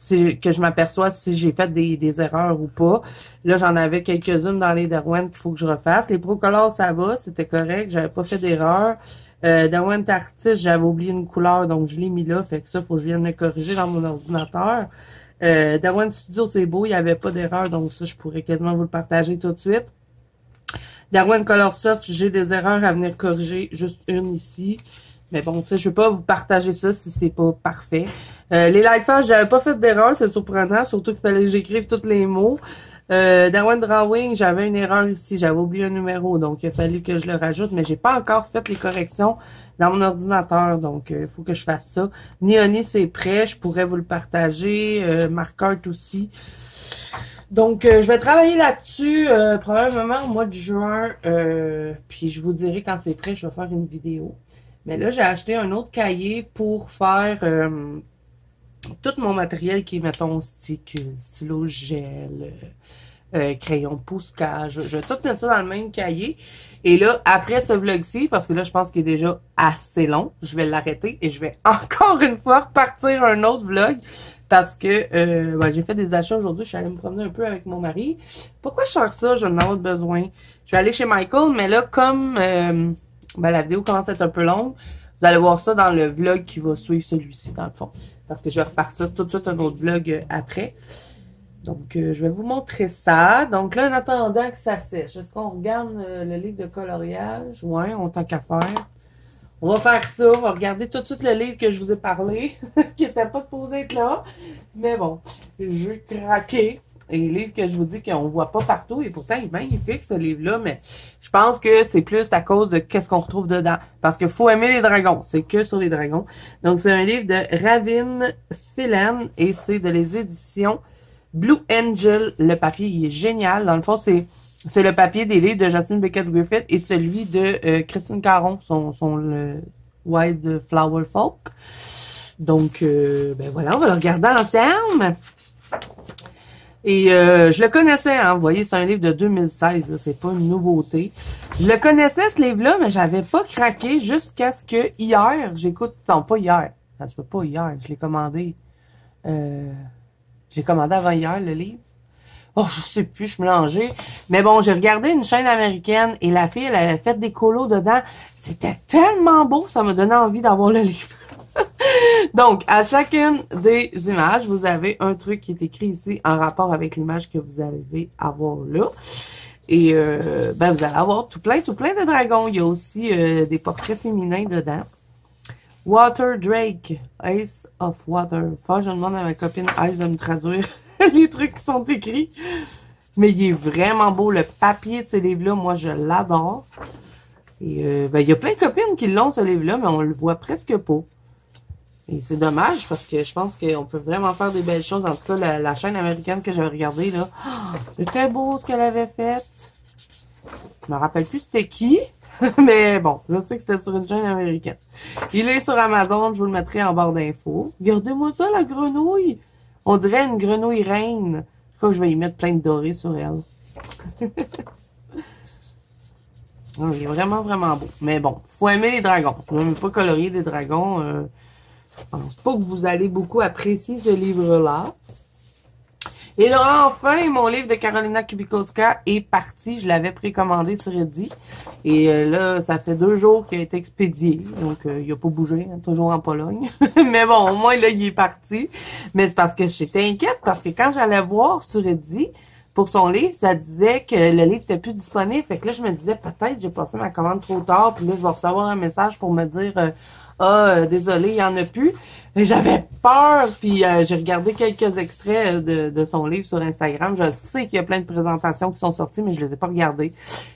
que je m'aperçois si j'ai fait des erreurs ou pas. Là, j'en avais quelques-unes dans les Derwent qu'il faut que je refasse. Les Procolor, ça va, c'était correct, j'avais pas fait d'erreur. Derwent Artist, j'avais oublié une couleur, donc je l'ai mis là. Fait que ça, faut que je vienne le corriger dans mon ordinateur. Derwent Studio, c'est beau, il n'y avait pas d'erreur, donc ça, je pourrais quasiment vous le partager tout de suite. Derwent Color Soft, j'ai des erreurs à venir corriger, juste une ici. Mais bon, tu sais, je vais pas vous partager ça si c'est pas parfait. Les Lightfast, j'avais pas fait d'erreur, c'est surprenant, surtout qu'il fallait que j'écrive tous les mots. Derwent Drawing, j'avais une erreur ici, j'avais oublié un numéro, donc il a fallu que je le rajoute, mais j'ai pas encore fait les corrections dans mon ordinateur, donc il faut que je fasse ça. Neoni, c'est prêt, je pourrais vous le partager. Markart aussi. Donc, je vais travailler là-dessus probablement au mois de juin, puis je vous dirai quand c'est prêt, je vais faire une vidéo. Mais là, j'ai acheté un autre cahier pour faire tout mon matériel qui est, mettons, stick, stylo gel, crayon Posca. Je vais tout mettre ça dans le même cahier. Et là, après ce vlog-ci, parce que là, je pense qu'il est déjà assez long, je vais l'arrêter et je vais encore une fois repartir un autre vlog. Parce que ouais, j'ai fait des achats aujourd'hui. Je suis allée me promener un peu avec mon mari. Pourquoi je sors ça? Je vais en avoir besoin. Je vais aller chez Michael, mais là, comme ben, la vidéo commence à être un peu longue, vous allez voir ça dans le vlog qui va suivre celui-ci, dans le fond. Parce que je vais repartir tout de suite un autre vlog après. Donc, je vais vous montrer ça. Donc là, en attendant que ça sèche, est-ce qu'on regarde le livre de coloriage? Ouais, on tant qu'à faire. On va faire ça, on va regarder tout de suite le livre que je vous ai parlé, qui n'était pas supposé être là. Mais bon, j'ai craqué. Et le livre que je vous dis qu'on voit pas partout, et pourtant il est magnifique ce livre-là, mais je pense que c'est plus à cause de qu'est-ce qu'on retrouve dedans. Parce qu'il faut aimer les dragons, c'est que sur les dragons. Donc c'est un livre de Ravin Phelan, et c'est de les éditions Blue Angel. Le papier, il est génial. Dans le fond, c'est le papier des livres de Jasmine Beckett-Griffith et celui de Christine Caron, son le Wild Flower Folk. Donc, ben voilà, on va le regarder ensemble. Et je le connaissais, hein, vous voyez, c'est un livre de 2016, c'est pas une nouveauté. Je le connaissais, ce livre-là, mais j'avais pas craqué jusqu'à ce que hier, j'écoute, non, pas hier, ça se peut pas hier, je l'ai commandé avant hier, le livre. Oh, je sais plus, je suis mélangée. Mais bon, j'ai regardé une chaîne américaine et la fille, elle avait fait des colos dedans. C'était tellement beau, ça me donnait envie d'avoir le livre. Donc, à chacune des images, vous avez un truc qui est écrit ici en rapport avec l'image que vous allez avoir là. Et ben, vous allez avoir tout plein de dragons. Il y a aussi des portraits féminins dedans. Water Drake, Ace of Water. Enfin, je demande à ma copine Ice de me traduire les trucs qui sont écrits. Mais il est vraiment beau. Le papier de ce livre-là, moi, je l'adore. Et ben, il y a plein de copines qui l'ont, ce livre-là, mais on le voit presque pas. Et c'est dommage parce que je pense qu'on peut vraiment faire des belles choses. En tout cas, la chaîne américaine que j'avais regardée, là, c'était beau ce qu'elle avait fait. Je me rappelle plus c'était qui. Mais bon, je sais que c'était sur une chaîne américaine. Il est sur Amazon, je vous le mettrai en barre d'infos. Regardez-moi ça, la grenouille. On dirait une grenouille reine. Je crois que je vais y mettre plein de dorés sur elle. Il est vraiment, vraiment beau. Mais bon, faut aimer les dragons. Faut même pas colorier des dragons. Je pense pas que vous allez beaucoup apprécier ce livre-là. Et là, enfin, mon livre de Karolina Kubikowska est parti. Je l'avais précommandé sur Eddy. Et là, ça fait 2 jours qu'il a été expédié. Donc, il a pas bougé, hein, toujours en Pologne. Mais bon, au moins, là, il est parti. Mais c'est parce que j'étais inquiète, parce que quand j'allais voir sur Eddy, pour son livre, ça disait que le livre était plus disponible. Fait que là, je me disais, peut-être j'ai passé ma commande trop tard. Puis là, je vais recevoir un message pour me dire, désolé, il y en a plus. J'avais peur, puis j'ai regardé quelques extraits de son livre sur Instagram. Je sais qu'il y a plein de présentations qui sont sorties, mais je les ai pas regardées.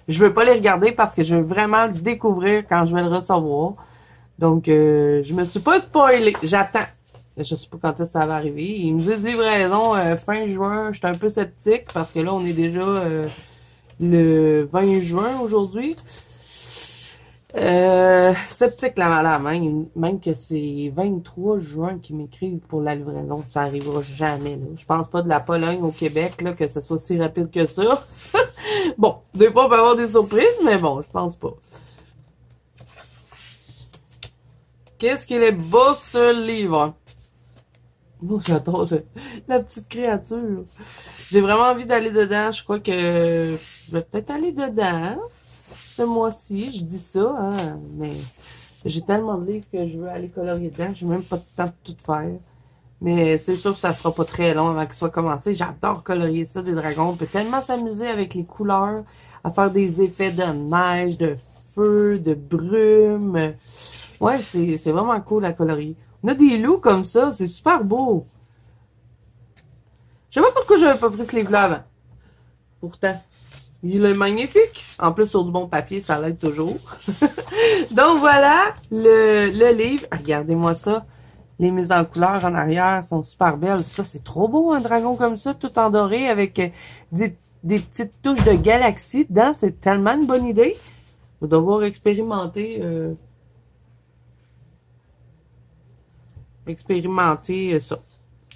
Je veux pas les regarder parce que je veux vraiment le découvrir quand je vais le recevoir. Donc, je me suis pas spoilée. J'attends. Je sais pas quand est-ce que ça va arriver. Ils me disent livraison fin juin. Je suis un peu sceptique parce que là, on est déjà le 20 juin aujourd'hui. Sceptique la madame, hein, même que c'est 23 juin qu'ils m'écrivent pour la livraison. Ça arrivera jamais, là. Je pense pas de la Pologne au Québec, là, que ce soit si rapide que ça. Bon, des fois, on peut avoir des surprises, mais bon, je pense pas. Qu'est-ce qu'il est beau, ce livre? Moi, j'adore la petite créature. J'ai vraiment envie d'aller dedans. Je crois que je vais peut-être aller dedans ce mois-ci. Je dis ça, hein, mais j'ai tellement de livres que je veux aller colorier dedans. J'ai même pas le temps de tout faire. Mais c'est sûr que ça sera pas très long avant qu'il soit commencé. J'adore colorier ça, des dragons. On peut tellement s'amuser avec les couleurs, à faire des effets de neige, de feu, de brume. Ouais, c'est vraiment cool à colorier. On a des loups comme ça, c'est super beau. Je sais pas pourquoi j'avais pas pris ce livre-là avant. Pourtant, il est magnifique. En plus, sur du bon papier, ça l'aide toujours. Donc voilà, le livre. Regardez-moi ça. Les mises en couleur en arrière sont super belles. Ça, c'est trop beau, un dragon comme ça, tout en doré, avec des petites touches de galaxie dedans. C'est tellement une bonne idée. On va devoir expérimenter... ça.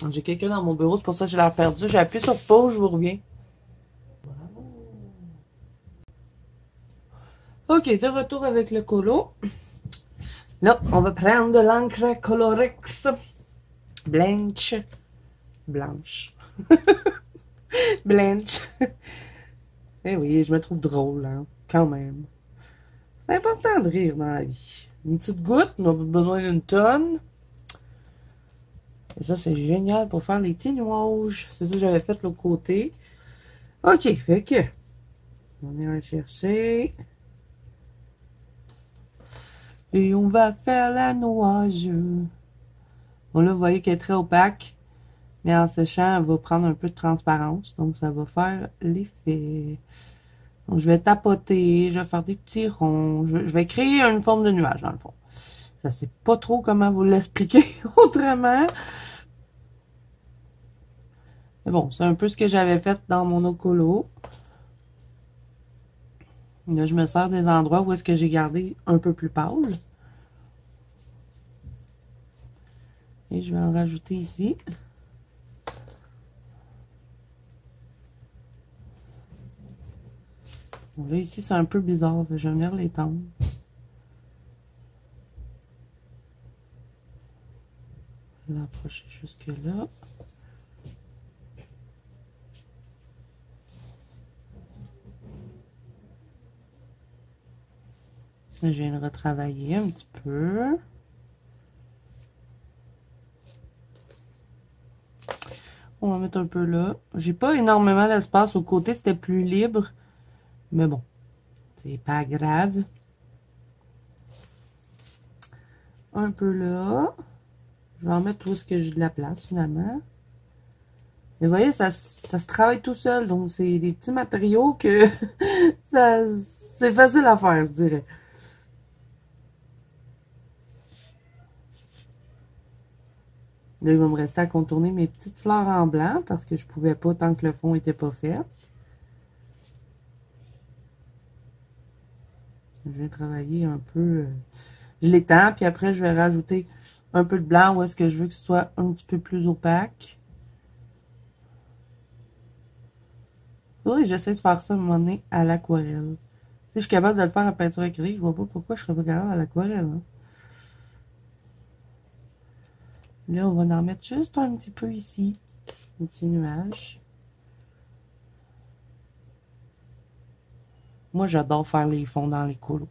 J'ai quelqu'un dans mon bureau, c'est pour ça que je l'ai perdu. J'ai appuyé sur pause, je vous reviens. Ok, de retour avec le colo. Là, on va prendre de l'encre Colorex Blanche. Blanche. Blanche. Eh oui, je me trouve drôle, hein, quand même. C'est important de rire dans la vie. Une petite goutte, on a besoin d'une tonne. Et ça, c'est génial pour faire les petits nuages. C'est ça que j'avais fait l'autre côté. Ok, fait que... on ira chercher. Et on va faire la nuage. Bon, là, vous voyez qu'elle est très opaque. Mais en séchant, elle va prendre un peu de transparence. Donc, ça va faire l'effet. Donc, je vais tapoter. Je vais faire des petits ronds. Je vais créer une forme de nuage, dans le fond. Je sais pas trop comment vous l'expliquer autrement. Mais bon, c'est un peu ce que j'avais fait dans mon Ocolo. Là, je me sers des endroits où est-ce que j'ai gardé un peu plus pâle. Et je vais en rajouter ici. Bon, là, ici, c'est un peu bizarre. Je vais venir l'étendre. Je vais l'approcher jusque là. Là, je viens de retravailler un petit peu. On va mettre un peu là. J'ai pas énormément d'espace au côté, c'était plus libre. Mais bon, c'est pas grave. Un peu là. Je vais en mettre où est-ce que j'ai de la place, finalement. Et vous voyez, ça se travaille tout seul. Donc, c'est des petits matériaux que c'est facile à faire, je dirais. Là, il va me rester à contourner mes petites fleurs en blanc parce que je pouvais pas tant que le fond était pas fait. Je vais travailler un peu. Je l'étends, puis après, je vais rajouter un peu de blanc où est-ce que je veux que ce soit un petit peu plus opaque. Faudrait que j'essaie de faire ça à un moment donné à l'aquarelle. je suis capable de le faire à peinture acrylique. Je vois pas pourquoi je serais pas capable à l'aquarelle. Hein. Là, on va en mettre juste un petit peu ici. Un petit nuage. Moi, j'adore faire les fonds dans les colos.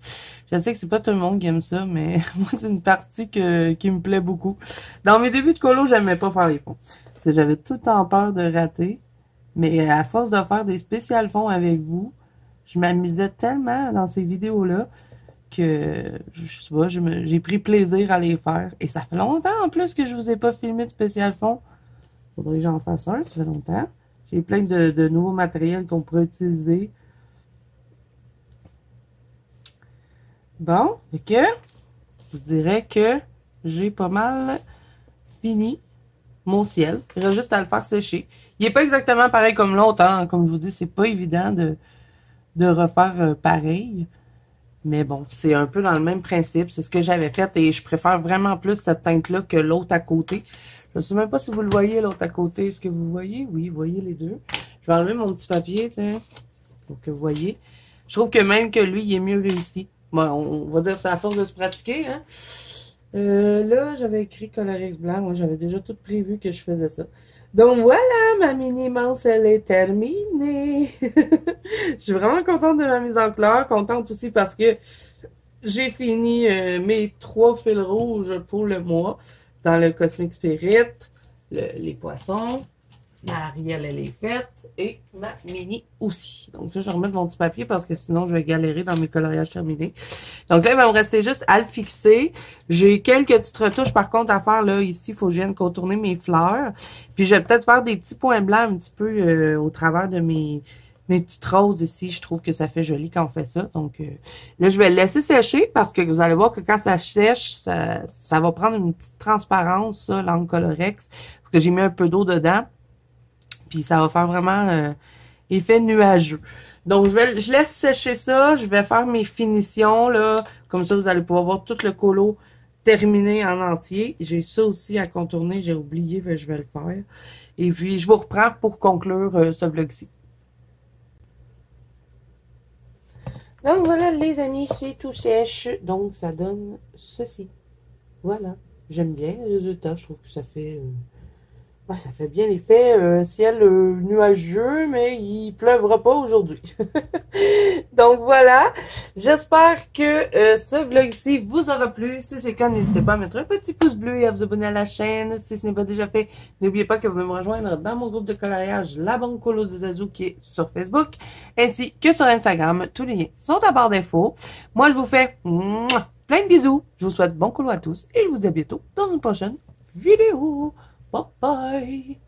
Je sais que c'est pas tout le monde qui aime ça, mais moi, c'est une partie qui me plaît beaucoup. Dans mes débuts de colo, j'aimais pas faire les fonds. Parce que j'avais tout le temps peur de rater. Mais à force de faire des spéciales fonds avec vous, je m'amusais tellement dans ces vidéos-là que, je sais pas, j'ai pris plaisir à les faire. Et ça fait longtemps, en plus, que je vous ai pas filmé de spécial fond. Faudrait que j'en fasse un, ça fait longtemps. J'ai plein de nouveaux matériels qu'on pourrait utiliser. Bon, et que, je dirais que j'ai pas mal fini mon ciel. Il reste juste à le faire sécher. Il est pas exactement pareil comme l'autre, hein. Comme je vous dis, c'est pas évident de refaire pareil. Mais bon, c'est un peu dans le même principe. C'est ce que j'avais fait et je préfère vraiment plus cette teinte-là que l'autre à côté. Je sais même pas si vous le voyez, l'autre à côté. Est-ce que vous voyez? Oui, vous voyez les deux. Je vais enlever mon petit papier, tiens, pour que vous voyez. Je trouve que même que lui, il est mieux réussi. Bon, on va dire que c'est à force de se pratiquer, hein. Là, j'avais écrit Colorex blanc. Moi, j'avais déjà tout prévu que je faisais ça. Donc, voilà, ma mini-manche, elle est terminée. Je suis vraiment contente de ma mise en couleur. Contente aussi parce que j'ai fini mes 3 fils rouges pour le mois. Dans le Cosmic Spirit, les poissons. Ma Ariel, elle est faite. Et ma mini aussi. Donc là, je vais remettre mon petit papier parce que sinon, je vais galérer dans mes coloriages terminés. Donc là, il va me rester juste à le fixer. J'ai quelques petites retouches, par contre, à faire. Là, ici, il faut que je vienne contourner mes fleurs. Puis, je vais peut-être faire des petits points blancs un petit peu au travers de mes petites roses ici. Je trouve que ça fait joli quand on fait ça. Donc là, je vais le laisser sécher parce que vous allez voir que quand ça sèche, ça va prendre une petite transparence, ça, l'encre Colorex. Parce que j'ai mis un peu d'eau dedans. Puis ça va faire vraiment effet nuageux. Donc, je laisse sécher ça. Je vais faire mes finitions, là. Comme ça, vous allez pouvoir voir tout le colo terminé en entier. J'ai ça aussi à contourner. J'ai oublié, mais je vais le faire. Et puis, je vous reprends pour conclure ce vlog-ci. Donc, voilà, les amis, c'est tout sèche. Donc, ça donne ceci. Voilà. J'aime bien le résultat. Je trouve que ça fait... bah, ça fait bien l'effet ciel nuageux, mais il pleuvra pas aujourd'hui. Donc voilà, j'espère que ce vlog-ci vous aura plu. Si c'est le cas, n'hésitez pas à mettre un petit pouce bleu et à vous abonner à la chaîne. Si ce n'est pas déjà fait, n'oubliez pas que vous pouvez me rejoindre dans mon groupe de coloriage La Banque Colo de Zazou qui est sur Facebook, ainsi que sur Instagram. Tous les liens sont en barre d'infos. Moi, je vous fais plein de bisous. Je vous souhaite bon colo à tous et je vous dis à bientôt dans une prochaine vidéo. Bye bye.